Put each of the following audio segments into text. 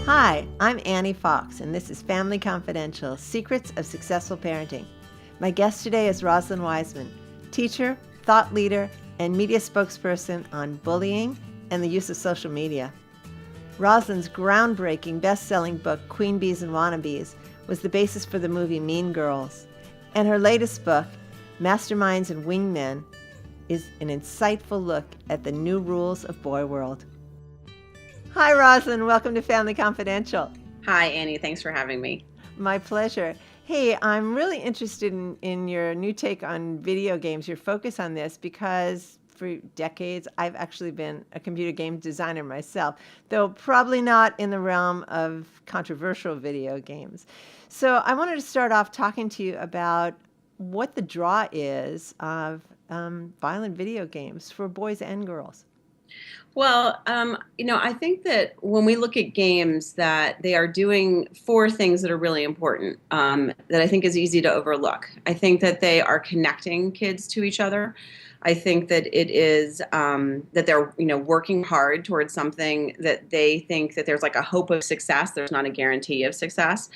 Hi, I'm Annie Fox, and this is Family Confidential, Secrets of Successful Parenting. My guest today is Rosalind Wiseman, teacher, thought leader, and media spokesperson on bullying and the use of social media. Rosalind's groundbreaking best-selling book, Queen Bees and Wannabes, was the basis for the movie Mean Girls. And her latest book, Masterminds and Wingmen, is an insightful look at the new rules of boy world. Hi, Rosalind. Welcome to Family Confidential. Hi, Annie. Thanks for having me. My pleasure. Hey, I'm really interested in your new take on video games, your focus on this, because for decades I've actually been a computer game designer myself, though probably not in the realm of controversial video games. So I wanted to start off talking to you about what the draw is of violent video games for boys and girls. Well, I think that when we look at games, that they are doing four things that are really important, that I think is easy to overlook. I think that they are connecting kids to each other. I think that it is that they're, working hard towards something that they think that there's like a hope of success. There's not a guarantee of success.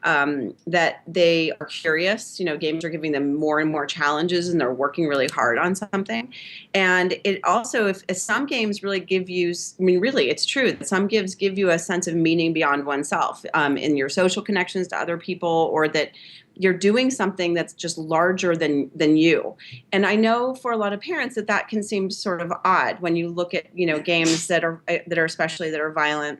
That they are curious. Games are giving them more and more challenges, and they're working really hard on something. And it also, if some games really give you, really, it's true that some games give you a sense of meaning beyond oneself in your social connections to other people, or that you're doing something that's just larger than you. And I know for a lot of parents that can seem sort of odd when you look at games that are especially that are violent.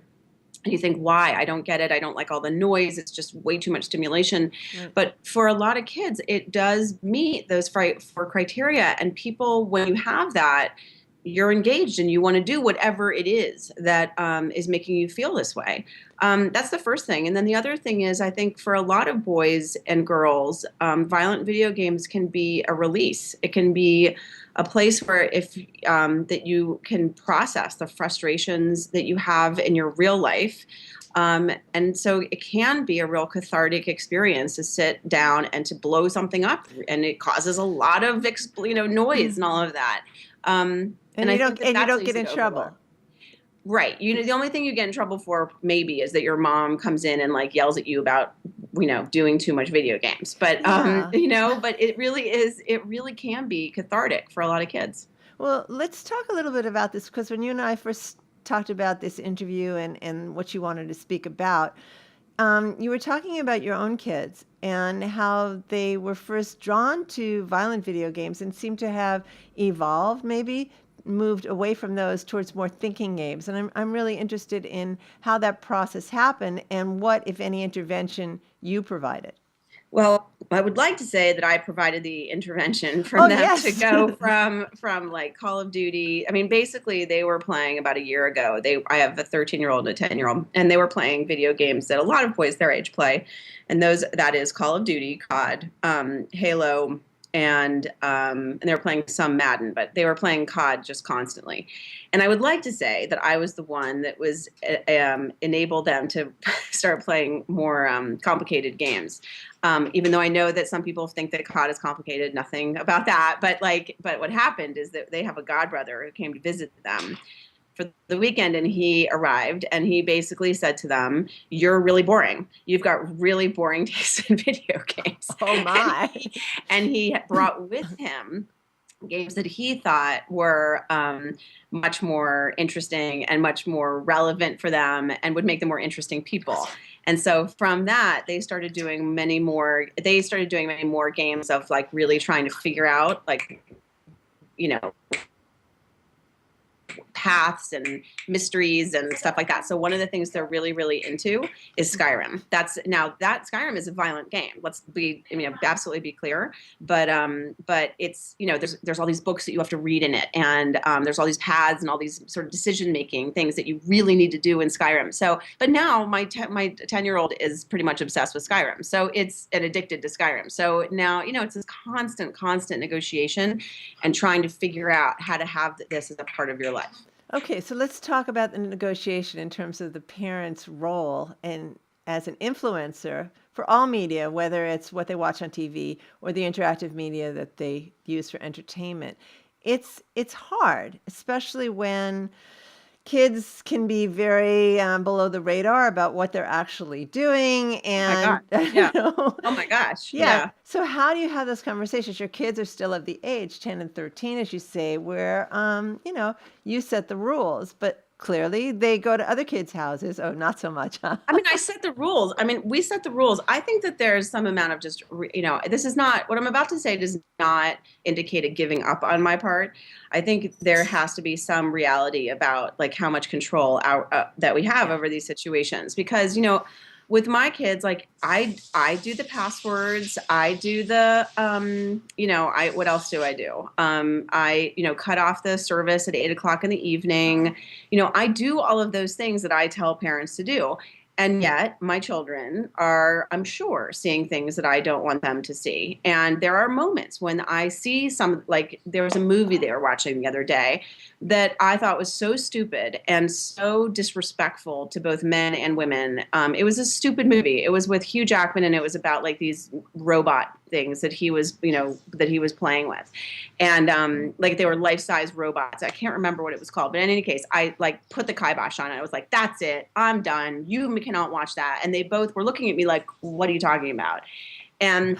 And you think, why? I don't get it. I don't like all the noise. It's just way too much stimulation. Right. But for a lot of kids, it does meet those four criteria. And people, when you have that, you're engaged and you want to do whatever it is that is making you feel this way. That's the first thing. And then the other thing is, I think for a lot of boys and girls, violent video games can be a release. It can be a place where that you can process the frustrations that you have in your real life. And so it can be a real cathartic experience to sit down and to blow something up. And it causes a lot of noise and all of that. And you don't get in trouble. Right. The only thing you get in trouble for maybe is that your mom comes in and like yells at you about, doing too much video games. But, but it really can be cathartic for a lot of kids. Well, let's talk a little bit about this, because when you and I first talked about this interview and what you wanted to speak about, you were talking about your own kids and how they were first drawn to violent video games and seem to have evolved, maybe moved away from those towards more thinking games. And I'm really interested in how that process happened and what, if any, intervention you provided. Well, I would like to say that I provided the intervention from to go from like Call of Duty. I mean, basically, they were playing about a year ago. I have a 13-year-old and a 10-year-old, and they were playing video games that a lot of boys their age play, and that is Call of Duty, COD, Halo, and they were playing some Madden, but they were playing COD just constantly. And I would like to say that I was the one that was enabled them to start playing more complicated games. Even though I know that some people think that COD is complicated, nothing about that. But what happened is that they have a godbrother who came to visit them for the weekend, and he arrived and he basically said to them, "You're really boring. You've got really boring taste in video games." Oh my. And he brought with him games that he thought were much more interesting and much more relevant for them and would make them more interesting people. And so from that, they started doing many more games of like really trying to figure out like, paths and mysteries and stuff like that. So one of the things they're really, really into is Skyrim. That Skyrim is a violent game. Let's be, absolutely be clear. But it's, there's all these books that you have to read in it, and there's all these paths and all these sort of decision-making things that you really need to do in Skyrim. So, but now my 10-year-old is pretty much obsessed with Skyrim. So it's addicted to Skyrim. So now, it's this constant negotiation and trying to figure out how to have this as a part of your life. Okay, so let's talk about the negotiation in terms of the parent's role and as an influencer for all media, whether it's what they watch on TV or the interactive media that they use for entertainment. It's hard, especially when kids can be very below the radar about what they're actually doing. Oh my And, God. Yeah. know, Oh my gosh. yeah. Yeah. So how do you have those conversations? Your kids are still of the age, 10 and 13, as you say, where, you set the rules, but clearly they go to other kids' houses. Oh, not so much, huh? I mean, I set the rules. I mean, we set the rules. I think that there's some amount of just, this is not, what I'm about to say does not indicate a giving up on my part. I think there has to be some reality about like how much control that we have Yeah. over these situations. Because, with my kids, like I do the passwords, I do the, what else do I do? I, cut off the service at 8 o'clock in the evening. I do all of those things that I tell parents to do. And yet, my children are, I'm sure, seeing things that I don't want them to see. And there are moments when I see like there was a movie they were watching the other day that I thought was so stupid and so disrespectful to both men and women. It was a stupid movie. It was with Hugh Jackman, and it was about like these robot things that he was playing with, and like they were life-size robots. I can't remember what it was called, but in any case, I like put the kibosh on it. I was like, "That's it. I'm done. You cannot watch that." And they both were looking at me like, "What are you talking about?" And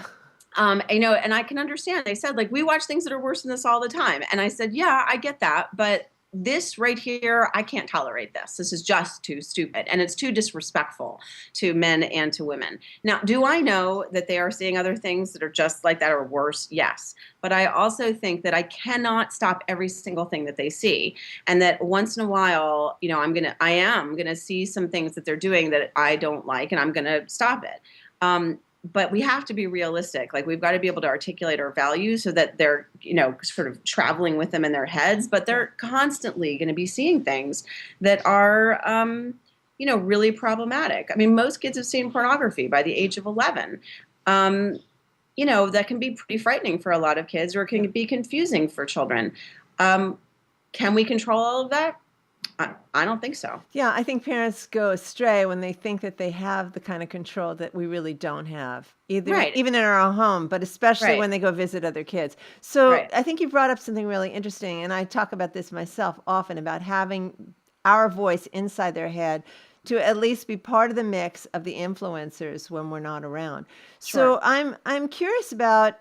and I can understand. They said, like, we watch things that are worse than this all the time. And I said, yeah, I get that. But this right here, I can't tolerate this. This is just too stupid. And it's too disrespectful to men and to women. Now, do I know that they are seeing other things that are just like that or worse? Yes. But I also think that I cannot stop every single thing that they see. And that once in a while, I am going to see some things that they're doing that I don't like, and I'm going to stop it. But we have to be realistic. Like, we've got to be able to articulate our values so that they're, sort of traveling with them in their heads, but they're constantly going to be seeing things that are, really problematic. I mean, most kids have seen pornography by the age of 11. That can be pretty frightening for a lot of kids, or it can be confusing for children. Can we control all of that? I don't think so. Yeah, I think parents go astray when they think that they have the kind of control that we really don't have, even in our own home, but especially when they go visit other kids. So I think you brought up something really interesting, and I talk about this myself often, about having our voice inside their head to at least be part of the mix of the influencers when we're not around. Sure. So I'm curious about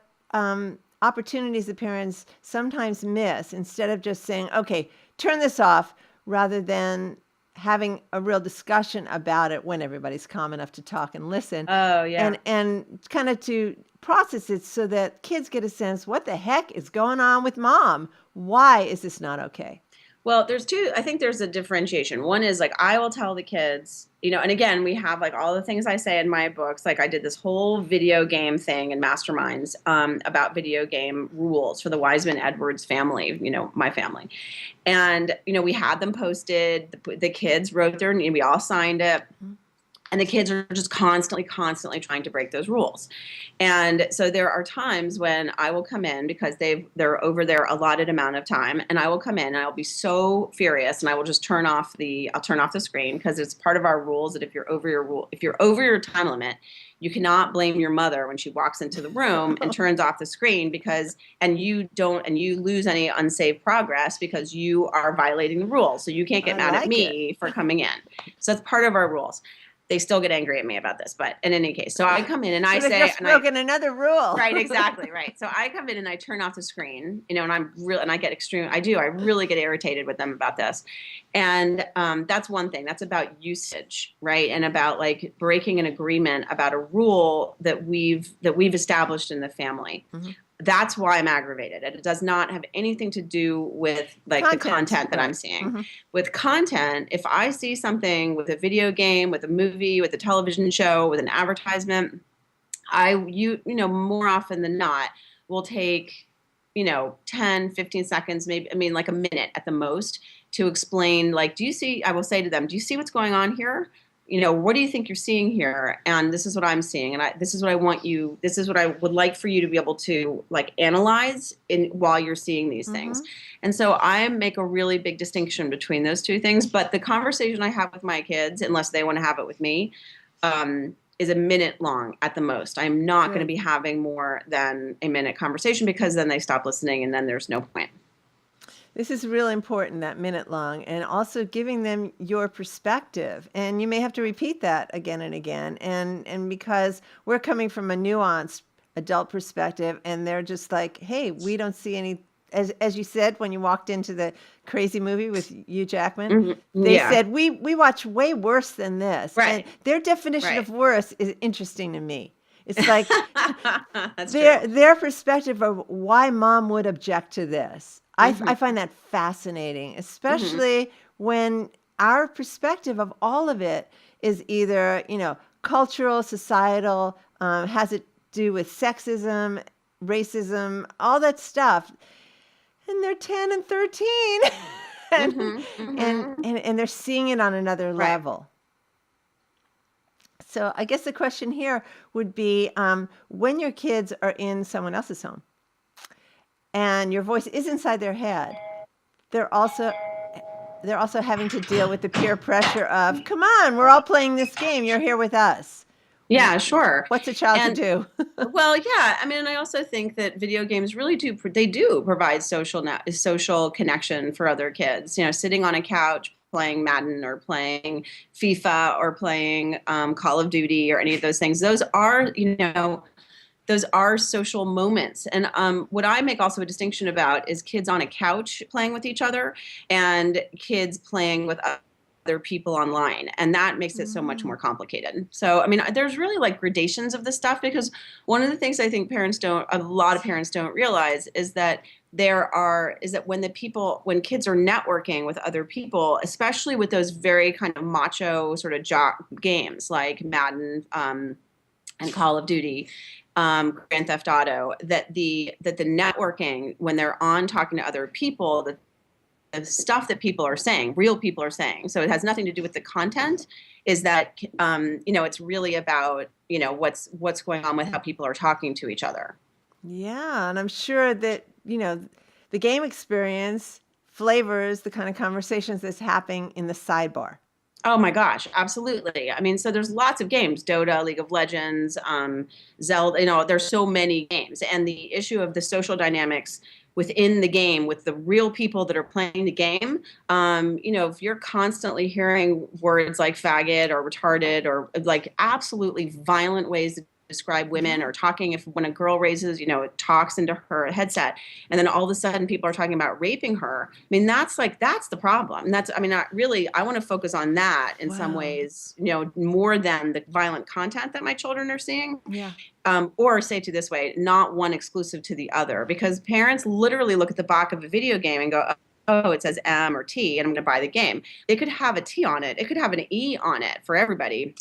opportunities that parents sometimes miss, instead of just saying, okay, turn this off, rather than having a real discussion about it when everybody's calm enough to talk and listen. Oh, yeah. And kind of to process it so that kids get a sense, what the heck is going on with mom? Why is this not okay? Well, I think there's a differentiation. One is like, I will tell the kids, and again, we have like all the things I say in my books. Like, I did this whole video game thing in Masterminds about video game rules for the Wiseman Edwards family, my family. And, we had them posted, the kids wrote their name, we all signed it. And the kids are just constantly trying to break those rules. And so there are times when I will come in, because they're over their allotted amount of time, and I will come in and I'll be so furious, and I will just turn off the screen, because it's part of our rules that if you're over your time limit, you cannot blame your mother when she walks into the room and turns off the screen, and you lose any unsaved progress because you are violating the rules. So you can't get mad at me for coming in. So that's part of our rules. They still get angry at me about this, but in any case, so I come in and I say, just broken another rule. Right, exactly, right. So I come in and I turn off the screen, and I get extreme. I really get irritated with them about this, and that's one thing. That's about usage, right, and about like breaking an agreement about a rule that we've established in the family. Mm-hmm. That's why I'm aggravated. It does not have anything to do with like the content that I'm seeing. Mm-hmm. With content, if I see something with a video game, with a movie, with a television show, with an advertisement, more often than not will take, 10, 15 seconds, maybe, like a minute at the most, to explain, like, I will say to them, do you see what's going on here? What do you think you're seeing here? And this is what I'm seeing. And this is what I would like for you to be able to like analyze while you're seeing these things. And so I make a really big distinction between those two things. But the conversation I have with my kids, unless they want to have it with me, is a minute long at the most. I'm not going to be having more than a minute conversation, because then they stop listening and then there's no point. This is really important, that minute long, and also giving them your perspective. And you may have to repeat that again and again. And because we're coming from a nuanced adult perspective, and they're just like, hey, we don't see any, as you said when you walked into the crazy movie with Hugh Jackman, they Yeah. said, we watch way worse than this. And Right. their definition of Right. worse is interesting to me. It's like That's true. their perspective of why mom would object to this. I find that fascinating, especially when our perspective of all of it is either, cultural, societal, has it do with sexism, racism, all that stuff. And they're 10 and 13 and they're seeing it on another Right. level. So I guess the question here would be, when your kids are in someone else's home and your voice is inside their head, they're also having to deal with the peer pressure of, come on, we're all playing this game. You're here with us. Yeah, sure. What's a child And to do? well, yeah, I mean, I also think that video games really do provide social connection for other kids. Sitting on a couch playing Madden or playing FIFA or playing Call of Duty or any of those things. Those are social moments. And what I make also a distinction about is kids on a couch playing with each other and kids playing with other people online. And that makes it so much more complicated. So, I mean, there's really like gradations of this stuff, because one of the things I think a lot of parents don't realize is that when kids are networking with other people, especially with those very kind of macho sort of jock games like Madden and Call of Duty, Grand Theft Auto, that the networking, when they're on talking to other people, the stuff that people are saying, real people are saying, so it has nothing to do with the content, is that it's really about what's going on with how people are talking to each other. Yeah, and I'm sure that, the game experience flavors the kind of conversations that's happening in the sidebar. Oh my gosh, absolutely. I mean, so there's lots of games, Dota, League of Legends, Zelda, there's so many games. And the issue of the social dynamics within the game with the real people that are playing the game, if you're constantly hearing words like faggot or retarded or like absolutely violent ways to describe women, or talking, when a girl raises, talks into her headset, and then all of a sudden people are talking about raping her. I mean, that's the problem. And I want to focus on that in some ways, more than the violent content that my children are seeing. Yeah. Or say to this way, not one exclusive to the other, because parents literally look at the back of a video game and go, oh, it says M or T, and I'm going to buy the game. It could have a T on it. It could have an E on it for everybody.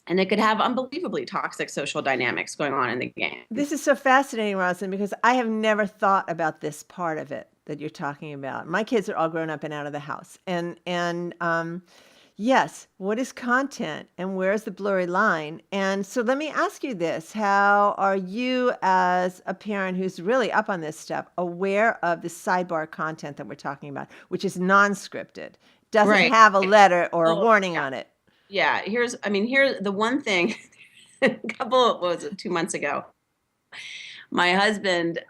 And it could have unbelievably toxic social dynamics going on in the game. This is so fascinating, Rosalind, because I have never thought about this part of it that you're talking about. My kids are all grown up and out of the house. And yes, what is content and where's the blurry line? And so let me ask you this. How are you, as a parent who's really up on this stuff, aware of the sidebar content that we're talking about, which is non-scripted, doesn't have a letter or a warning on it? Yeah, here's the one thing. 2 months ago, my husband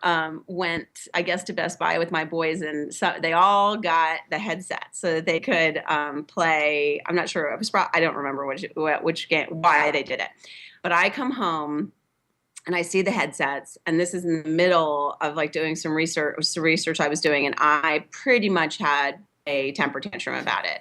went, I guess, to Best Buy with my boys, and so they all got the headsets so that they could play. I'm not sure. I don't remember which game, why they did it. But I come home and I see the headsets, and this is in the middle of like doing some research I was doing, and I pretty much had a temper tantrum about it.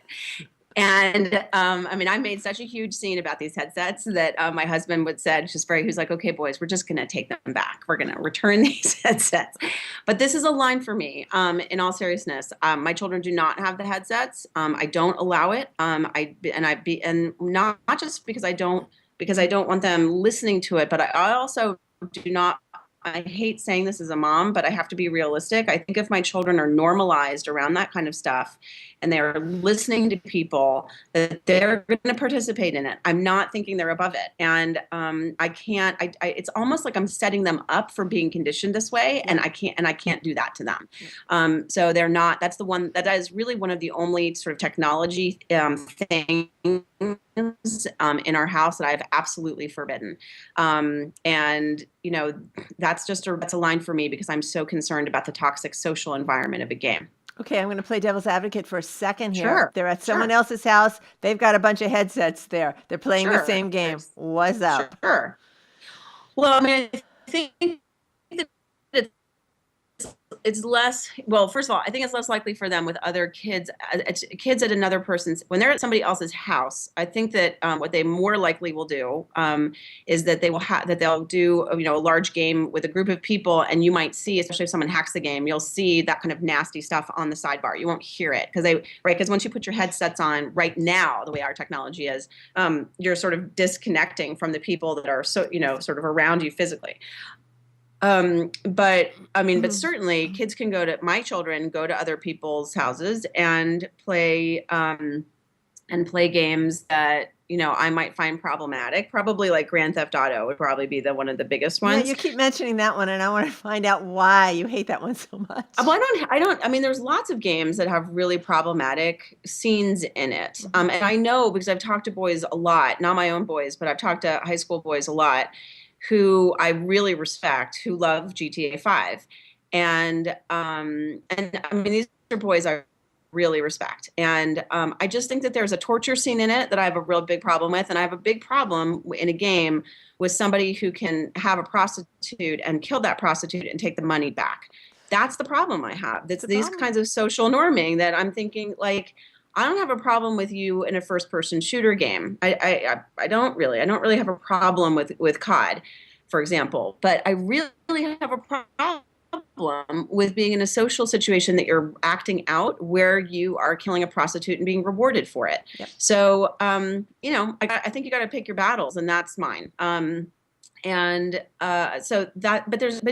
And I made such a huge scene about these headsets that my husband he was like, okay, boys, we're just going to take them back. We're going to return these headsets. But this is a line for me. In all seriousness, my children do not have the headsets. I don't allow it. And not just because I don't want them listening to it, but I also do not. I hate saying this as a mom, but I have to be realistic. I think if my children are normalized around that kind of stuff and they're listening to people, that they're going to participate in it. I'm not thinking they're above it. And it's almost like I'm setting them up for being conditioned this way. And I can't do that to them. So they're not, that is really one of the only sort of technology things in our house that I've absolutely forbidden. That's a line for me, because I'm so concerned about the toxic social environment of a game. Okay, I'm going to play devil's advocate for a second here. Sure. They're at someone Sure. else's house. They've got a bunch of headsets there. They're playing the Sure. same game. What's up? Sure. Well, I mean, I think that it's less, well, first of all, I think it's less likely for them with other kids, kids at another person's, when they're at somebody else's house. I think that what they more likely will do is that they'll do, a large game with a group of people, and you might see, especially if someone hacks the game, you'll see that kind of nasty stuff on the sidebar. You won't hear it because once you put your headsets on right now, the way our technology is, you're sort of disconnecting from the people that are sort of around you physically. But certainly kids can my children go to other people's houses and play games that, I might find problematic. Probably like Grand Theft Auto would probably be one of the biggest ones. Yeah, you keep mentioning that one, and I want to find out why you hate that one so much. Well, there's lots of games that have really problematic scenes in it. And I know because I've talked to boys a lot, not my own boys, but I've talked to high school boys a lot, who I really respect, who love GTA 5. And these are boys I really respect. And I just think that there's a torture scene in it that I have a real big problem with. And I have a big problem in a game with somebody who can have a prostitute and kill that prostitute and take the money back. That's the problem I have. That's these kinds of social norming that I'm thinking, like, I don't have a problem with you in a first-person shooter game. I don't really. I don't really have a problem with COD, for example. But I really have a problem with being in a social situation that you're acting out where you are killing a prostitute and being rewarded for it. Yep. So, I think you got to pick your battles, and that's mine. But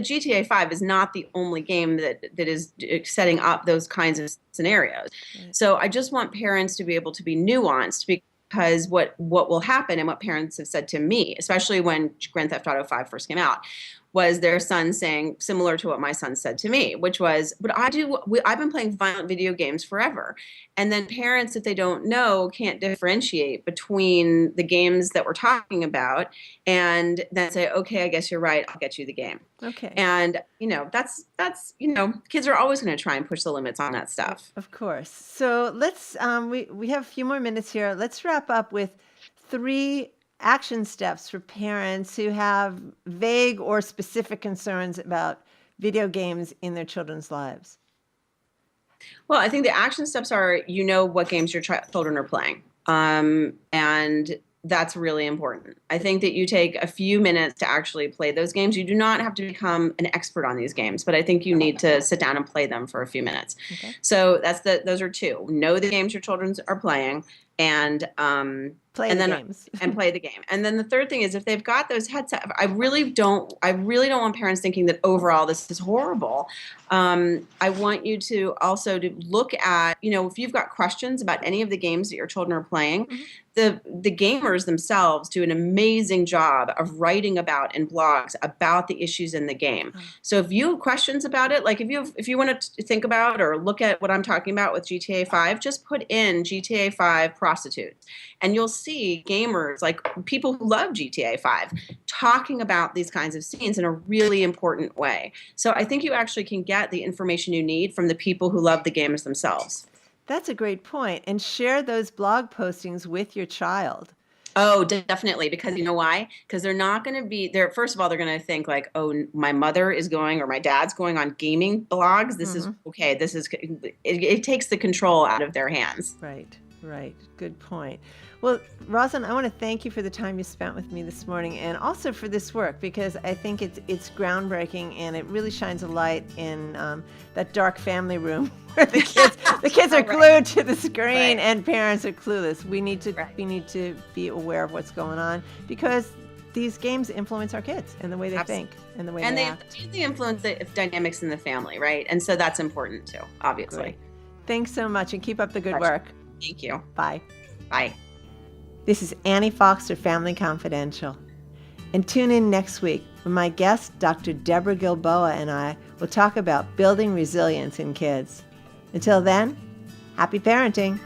GTA 5 is not the only game that is setting up those kinds of scenarios. Right. So I just want parents to be able to be nuanced, because what will happen, and what parents have said to me, especially when Grand Theft Auto 5 first came out, was their son saying similar to what my son said to me, which was, I've been playing violent video games forever. And then parents, if they don't know, can't differentiate between the games that we're talking about, and then say, okay, I guess you're right, I'll get you the game. Okay. And, that's kids are always going to try and push the limits on that stuff. Of course. So let's, we have a few more minutes here. Let's wrap up with 3 action steps for parents who have vague or specific concerns about video games in their children's lives. Well, I think the action steps are, what games your children are playing. And that's really important. I think that you take a few minutes to actually play those games. You do not have to become an expert on these games, but I think you need to sit down and play them for a few minutes. Okay. So those are 2. Know the games your children are playing, and play the games. And play the game. And then the third thing is, if they've got those headsets, I really don't want parents thinking that overall this is horrible. I want you to also to look at, if you've got questions about any of the games that your children are playing, the gamers themselves do an amazing job of writing about in blogs about the issues in the game. So if you have questions about it, like if you want to think about or look at what I'm talking about with GTA 5, just put in GTA 5 prostitutes, and you'll see gamers, like people who love GTA 5, talking about these kinds of scenes in a really important way. So I think you actually can get the information you need from the people who love the games themselves. That's a great point. And share those blog postings with your child. Oh, definitely. Because you know why? Because they're not going to be there. First of all, they're going to think like, oh, my mother is going or my dad's going on gaming blogs. This is okay. It takes the control out of their hands. Right. Good point. Well, Rosalind, I want to thank you for the time you spent with me this morning, and also for this work, because I think it's groundbreaking, and it really shines a light in that dark family room where the kids are glued to the screen and parents are clueless. We need to be aware of what's going on, because these games influence our kids and the way they think and the way they act. And they influence the dynamics in the family, right? And so that's important too, obviously. Great. Thanks so much, and keep up the good work. Thank you. Bye. Bye. This is Annie Fox for Family Confidential. And tune in next week when my guest, Dr. Deborah Gilboa, and I will talk about building resilience in kids. Until then, happy parenting.